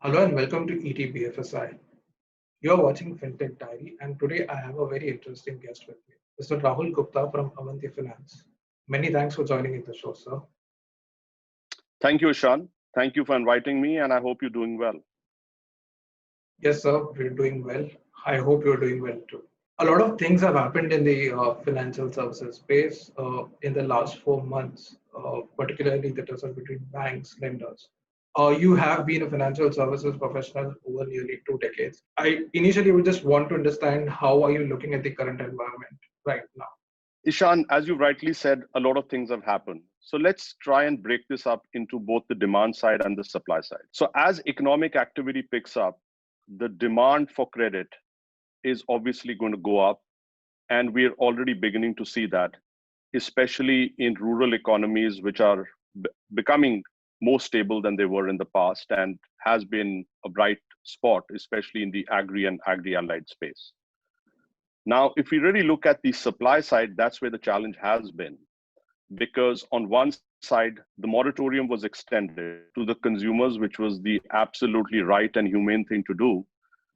Hello and welcome to ETBFSI. You're watching FinTech Diary, and today I have a very interesting guest with me, Mr. Rahul Gupta from Avanti Finance. Many thanks for joining in the show, sir. Thank you, Ishan. Thank you for inviting me, and I hope you're doing well. Yes, sir, we're doing well. I hope you're doing well too. A lot of things have happened in the financial services space in the last 4 months, particularly the tussle between banks, lenders. You have been a financial services professional over nearly 2 decades. I initially would just want to understand how are you looking at the current environment right now? Ishan, as you rightly said, a lot of things have happened. So let's try and break this up into both the demand side and the supply side. So as economic activity picks up, the demand for credit is obviously going to go up. And we're already beginning to see that, especially in rural economies, which are becoming more stable than they were in the past and has been a bright spot, especially in the agri and agri-allied space. Now, if we really look at the supply side, that's where the challenge has been. Because on one side, the moratorium was extended to the consumers, which was the absolutely right and humane thing to do.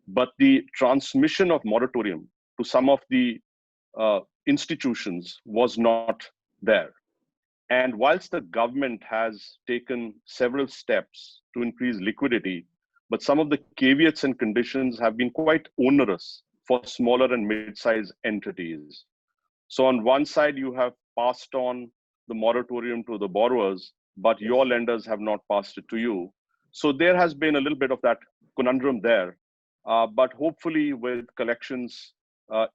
But the transmission of moratorium to some of the institutions was not there. And whilst the government has taken several steps to increase liquidity, but some of the caveats and conditions have been quite onerous for smaller and mid-sized entities. So on one side, you have passed on the moratorium to the borrowers, but your lenders have not passed it to you. So there has been a little bit of that conundrum there. But hopefully with collections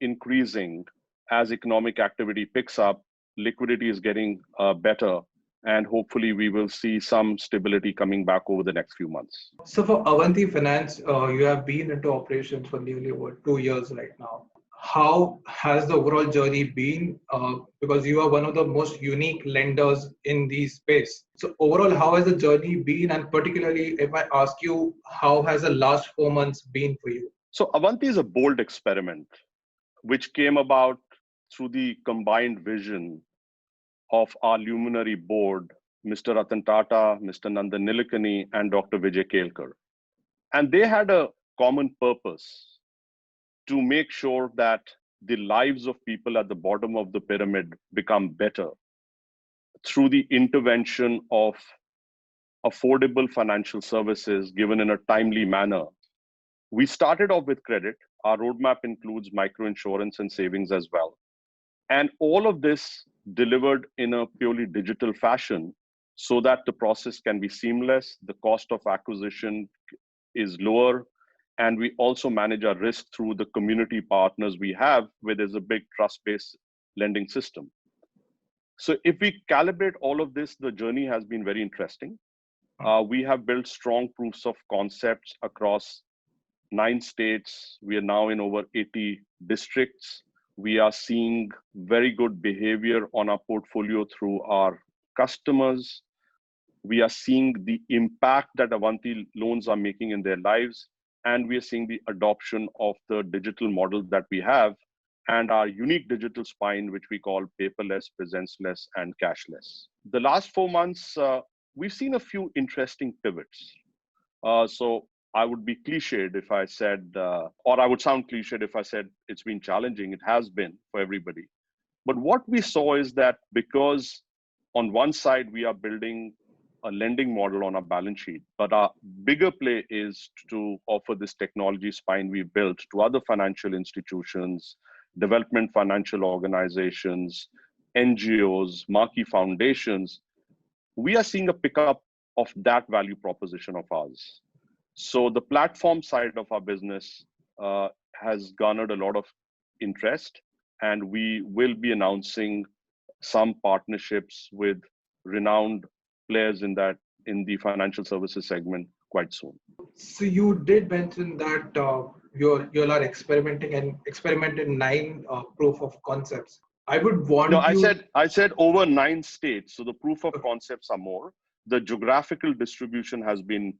increasing as economic activity picks up, liquidity is getting better, and hopefully we will see some stability coming back over the next few months. So for Avanti Finance, you have been into operations for nearly over 2 years right now. How has the overall journey been? Because you are one of the most unique lenders in the space. So overall, how has the journey been? And particularly, if I ask you, how has the last 4 months been for you? So Avanti is a bold experiment, which came about through the combined vision of our luminary board, Mr. Ratan Tata, Mr. Nandan Nilekani, and Dr. Vijay Kelkar. And they had a common purpose to make sure that the lives of people at the bottom of the pyramid become better through the intervention of affordable financial services given in a timely manner. We started off with credit. Our roadmap includes microinsurance and savings as well. And all of this delivered in a purely digital fashion so that the process can be seamless, the cost of acquisition is lower, and we also manage our risk through the community partners we have, where there's a big trust-based lending system. So if we calibrate all of this, the journey has been very interesting. We have built strong proofs of concepts across 9 states. We are now in over 80 districts. We are seeing very good behavior on our portfolio through our customers. We are seeing the impact that Avanti loans are making in their lives. And we are seeing the adoption of the digital model that we have and our unique digital spine, which we call paperless, presenceless, and cashless. The last 4 months, we've seen a few interesting pivots. So I would be cliched if I said, or I would sound cliched if I said it's been challenging. It has been for everybody. But what we saw is that because on one side, we are building a lending model on our balance sheet, but our bigger play is to offer this technology spine we built to other financial institutions, development financial organizations, NGOs, marquee foundations. We are seeing a pickup of that value proposition of ours. So the platform side of our business has garnered a lot of interest, and we will be announcing some partnerships with renowned players in the financial services segment quite soon. So you did mention that you are experimenting and experimented 9 proof of concepts. I would want No, you. I said over 9 states. So the proof of concepts are more. The geographical distribution has been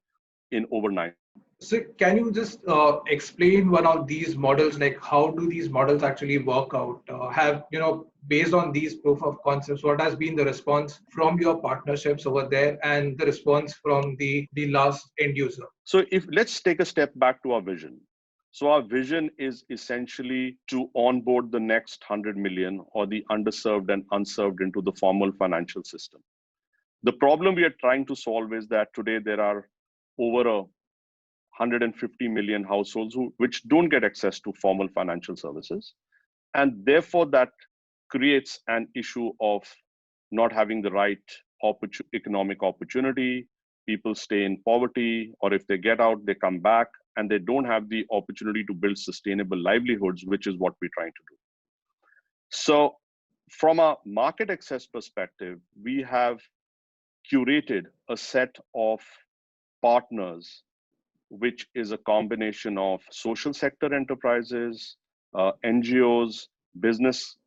in over 9. So can you just explain one of these models, like how do these models actually work out? Based on these proof of concepts, what has been the response from your partnerships over there and the response from the last end user? So if let's take a step back to our vision. So our vision is essentially to onboard the next 100 million or the underserved and unserved into the formal financial system. The problem we are trying to solve is that today there are over 150 million households which don't get access to formal financial services. And therefore, that creates an issue of not having the right economic opportunity. People stay in poverty, or if they get out, they come back, and they don't have the opportunity to build sustainable livelihoods, which is what we're trying to do. So, from a market access perspective, we have curated a set of partners, which is a combination of social sector enterprises, NGOs, business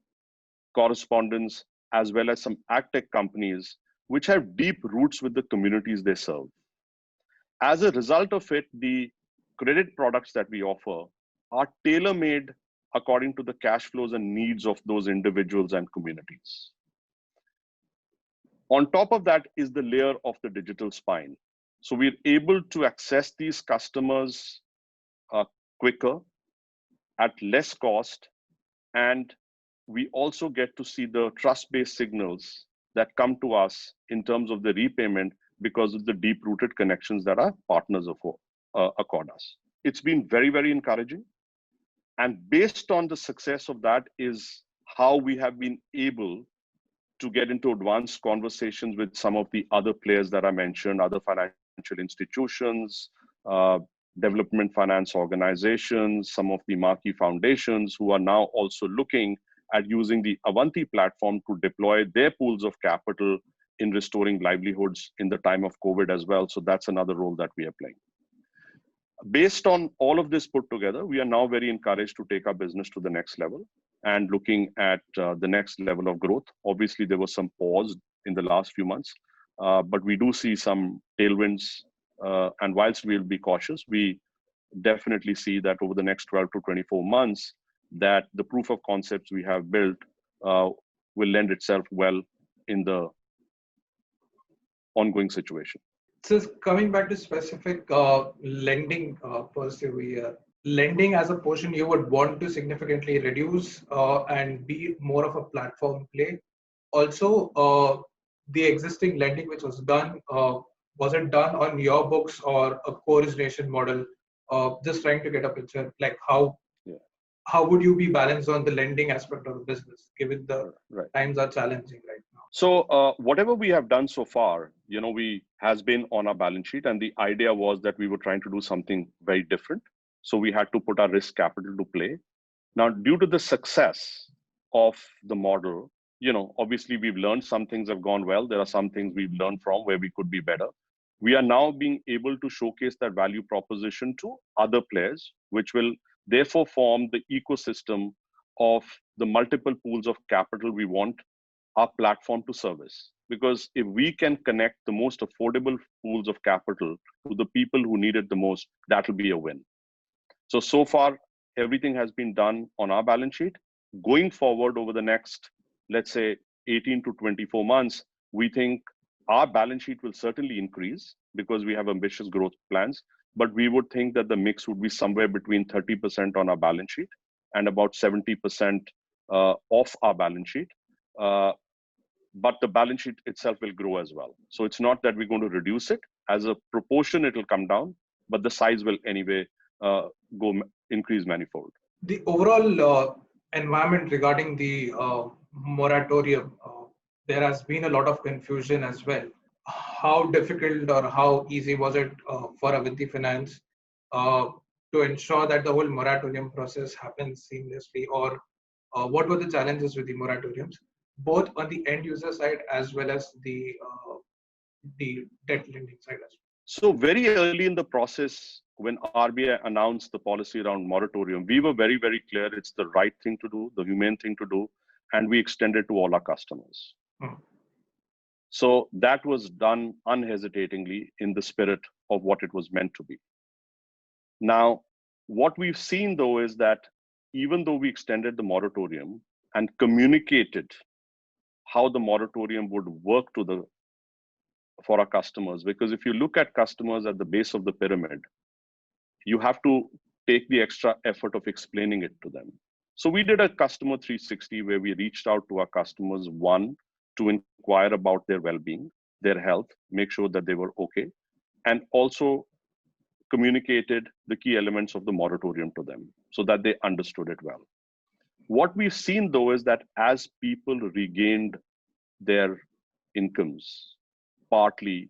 correspondents, as well as some agtech companies, which have deep roots with the communities they serve. As a result of it, the credit products that we offer are tailor-made according to the cash flows and needs of those individuals and communities. On top of that is the layer of the digital spine. So we're able to access these customers quicker, at less cost, and we also get to see the trust-based signals that come to us in terms of the repayment because of the deep-rooted connections that our partners accord us. It's been very, very encouraging. And based on the success of that is how we have been able to get into advanced conversations with some of the other players that I mentioned, other financial institutions, development finance organizations, some of the marquee foundations who are now also looking at using the Avanti platform to deploy their pools of capital in restoring livelihoods in the time of COVID as well. So that's another role that we are playing. Based on all of this put together, we are now very encouraged to take our business to the next level and looking at the next level of growth. Obviously, there was some pause in the last few months, but we do see some tailwinds. And whilst we'll be cautious, we definitely see that over the next 12 to 24 months, that the proof of concepts we have built will lend itself well in the ongoing situation. So coming back to specific lending per se, lending as a portion you would want to significantly reduce and be more of a platform play. Also, the existing lending which was done, was it done on your books or a co-origination model? Just trying to get a picture, like how would you be balanced on the lending aspect of the business, given the times are challenging right now? So whatever we have done so far, we has been on our balance sheet, and the idea was that we were trying to do something very different. So we had to put our risk capital to play. Now, due to the success of the model, obviously we've learned some things have gone well. There are some things we've learned from where we could be better. We are now being able to showcase that value proposition to other players, which will therefore form the ecosystem of the multiple pools of capital we want our platform to service. Because if we can connect the most affordable pools of capital to the people who need it the most, that will be a win. So far, everything has been done on our balance sheet. Going forward over the next, let's say, 18 to 24 months, we think our balance sheet will certainly increase because we have ambitious growth plans. But we would think that the mix would be somewhere between 30% on our balance sheet and about 70% off our balance sheet. But the balance sheet itself will grow as well. So it's not that we're going to reduce it. As a proportion, it will come down, but the size will anyway increase manifold. The overall environment regarding the moratorium, there has been a lot of confusion as well. How difficult or how easy was it for Avanti Finance to ensure that the whole moratorium process happens seamlessly, or what were the challenges with the moratoriums, both on the end user side as well as the debt lending side as well? So very early in the process, when RBI announced the policy around moratorium, we were very, very clear it's the right thing to do, the humane thing to do, and we extended to all our customers. So that was done unhesitatingly in the spirit of what it was meant to be. Now, what we've seen though is that even though we extended the moratorium and communicated how the moratorium would work for our customers, because if you look at customers at the base of the pyramid, you have to take the extra effort of explaining it to them. So we did a customer 360 where we reached out to our customers, one, to inquire about their well-being, their health, make sure that they were okay, and also communicated the key elements of the moratorium to them so that they understood it well. What we've seen though is that as people regained their incomes, partly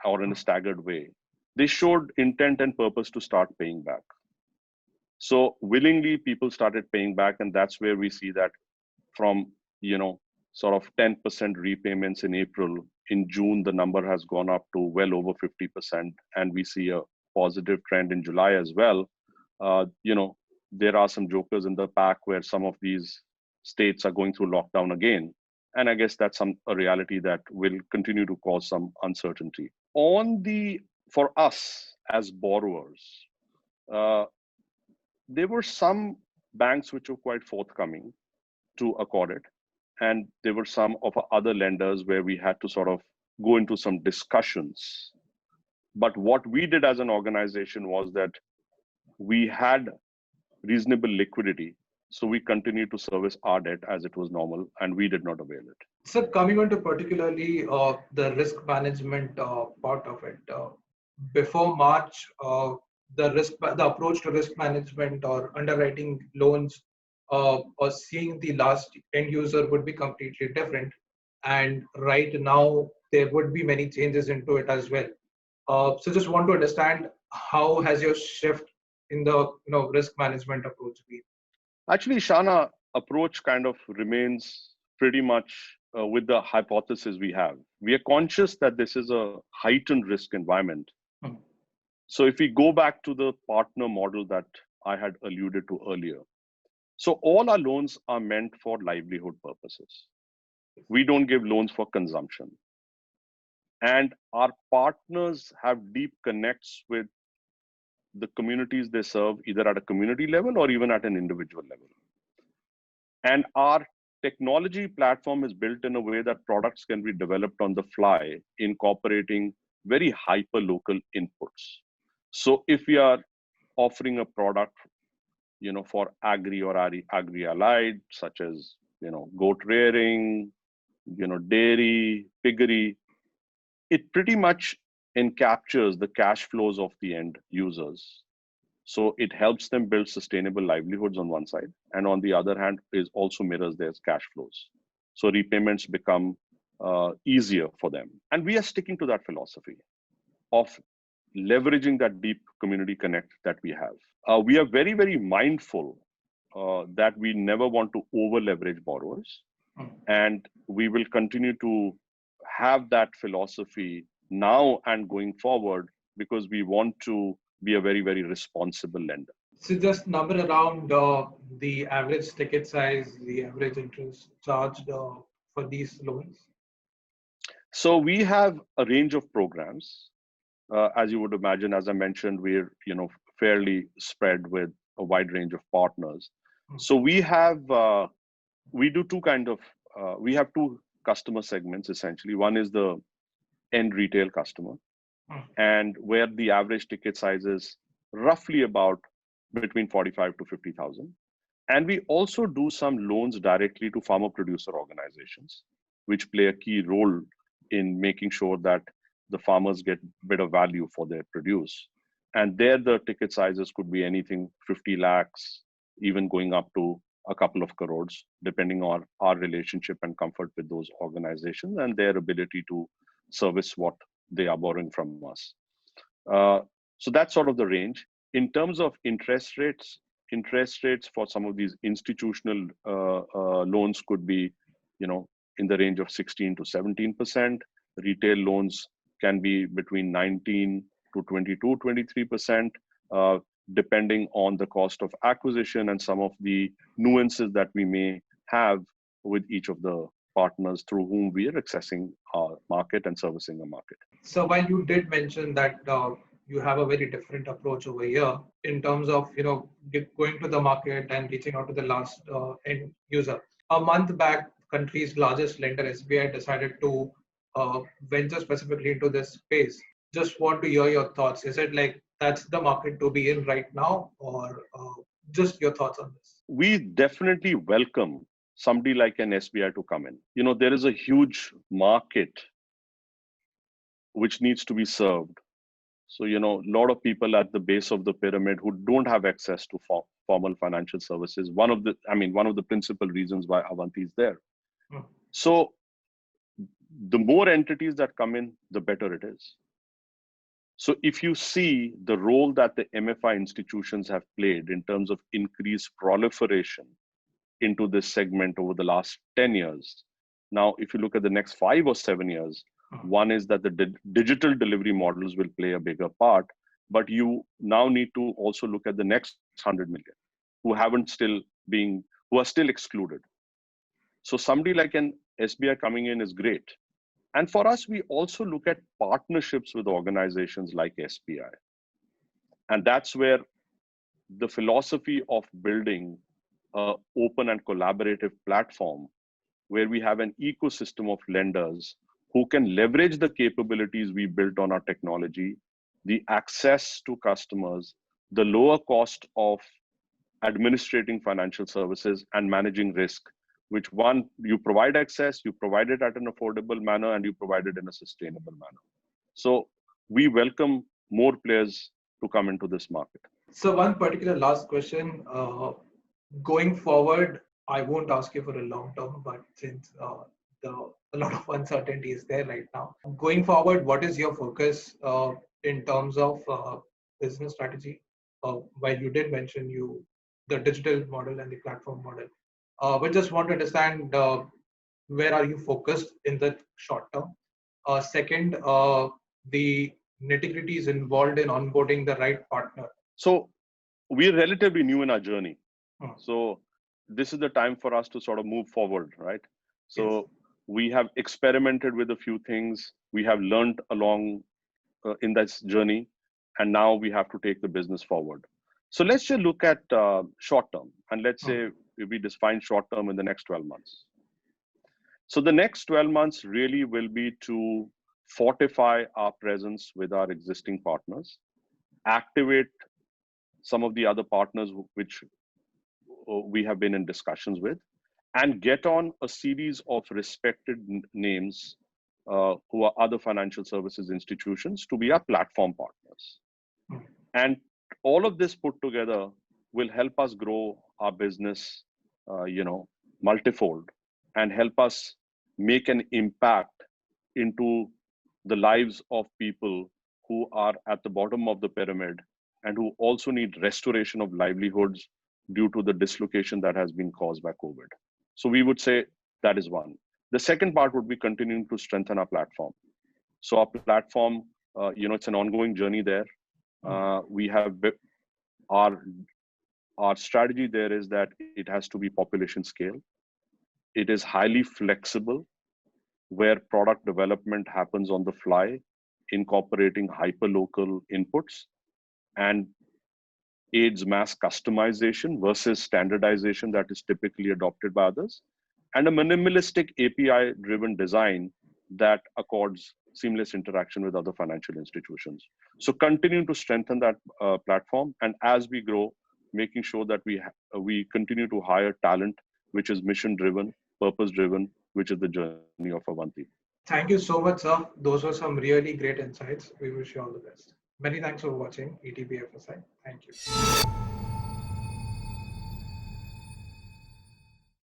or in a staggered way, they showed intent and purpose to start paying back. So willingly people started paying back, and that's where we see that from, sort of 10% repayments in April. In June, the number has gone up to well over 50%, and we see a positive trend in July as well. There are some jokers in the pack where some of these states are going through lockdown again. And I guess that's a reality that will continue to cause some uncertainty. For us as borrowers, there were some banks which were quite forthcoming to accord it. And there were some of our other lenders where we had to sort of go into some discussions. But what we did as an organization was that we had reasonable liquidity. So we continued to service our debt as it was normal, and we did not avail it. So coming on to particularly the risk management part of it, before March, the approach to risk management or underwriting loans or seeing the last end user would be completely different. And right now, there would be many changes into it as well. So just want to understand, how has your shift in the risk management approach been? Actually, Shana, approach kind of remains pretty much with the hypothesis we have. We are conscious that this is a heightened risk environment. So if we go back to the partner model that I had alluded to earlier, so all our loans are meant for livelihood purposes. We don't give loans for consumption. And our partners have deep connects with the communities they serve, either at a community level or even at an individual level. And our technology platform is built in a way that products can be developed on the fly, incorporating very hyper-local inputs. So if we are offering a product, for agri or agri-allied, such as, goat rearing, dairy, piggery, it pretty much encaptures the cash flows of the end users. So it helps them build sustainable livelihoods on one side, and on the other hand, is also mirrors their cash flows. So repayments become easier for them. And we are sticking to that philosophy of leveraging that deep community connect that we have. We are very, very mindful that we never want to over leverage borrowers. And we will continue to have that philosophy now and going forward, because we want to be a very, very responsible lender. So just number around the average ticket size, the average interest charged for these loans? So we have a range of programs. As you would imagine, as I mentioned, we're fairly spread with a wide range of partners. So we have we have two customer segments essentially. One is the end retail customer, and where the average ticket size is roughly about between 45 to 50,000. And we also do some loans directly to farmer producer organizations, which play a key role in making sure that the farmers get better value for their produce. And there the ticket sizes could be anything 50 lakhs, even going up to a couple of crores, depending on our relationship and comfort with those organizations and their ability to service what they are borrowing from us. So that's sort of the range. In terms of interest rates for some of these institutional loans could be, in the range of 16 to 17%. Retail loans can be between 19 to 22, 23%, depending on the cost of acquisition and some of the nuances that we may have with each of the partners through whom we are accessing our market and servicing the market. So while you did mention that you have a very different approach over here in terms of going to the market and reaching out to the last end user. A month back, country's largest lender SBI decided to venture specifically into this space. Just want to hear your thoughts. Is it like that's the market to be in right now, or just your thoughts on this? We definitely welcome somebody like an SBI to come in. There is a huge market which needs to be served. So, a lot of people at the base of the pyramid who don't have access to formal financial services. One of the principal reasons why Avanti is there. So the more entities that come in, the better it is. So if you see the role that the MFI institutions have played in terms of increased proliferation into this segment over the last 10 years, now if you look at the next 5 or 7 years, one is that the digital delivery models will play a bigger part, but you now need to also look at the next 100 million who are still excluded. So somebody like an SBI coming in is great. And for us, we also look at partnerships with organizations like SBI. And that's where the philosophy of building an open and collaborative platform where we have an ecosystem of lenders who can leverage the capabilities we built on our technology, the access to customers, the lower cost of administrating financial services and managing risk, which one, you provide access, you provide it at an affordable manner, and you provide it in a sustainable manner. So we welcome more players to come into this market. So one particular last question, going forward, I won't ask you for a long term, but since a lot of uncertainty is there right now. Going forward, what is your focus in terms of business strategy? While you did mention the digital model and the platform model, we just want to understand where are you focused in the short term. Second, the nitty-gritties involved in onboarding the right partner. So we're relatively new in our journey. So this is the time for us to sort of move forward, right? So yes. We have experimented with a few things. We have learned along in this journey, and now we have to take the business forward. So let's just look at short term, and let's say we define short term in the next 12 months. So the next 12 months really will be to fortify our presence with our existing partners, activate some of the other partners which we have been in discussions with, and get on a series of respected names who are other financial services institutions to be our platform partners. And all of this put together will help us grow our business, multifold, and help us make an impact into the lives of people who are at the bottom of the pyramid and who also need restoration of livelihoods due to the dislocation that has been caused by COVID. So we would say that is one. The second part would be continuing to strengthen our platform. So our platform, it's an ongoing journey there. We have our strategy there is that it has to be population scale. It is highly flexible, where product development happens on the fly, incorporating hyperlocal inputs, and aids mass customization versus standardization that is typically adopted by others, and a minimalistic API-driven design that accords seamless interaction with other financial institutions. So continuing to strengthen that platform, and as we grow, making sure that we continue to hire talent, which is mission-driven, purpose-driven, which is the journey of Avanti. Thank you so much, sir. Those were some really great insights. We wish you all the best. Many thanks for watching ETB FSI. Thank you.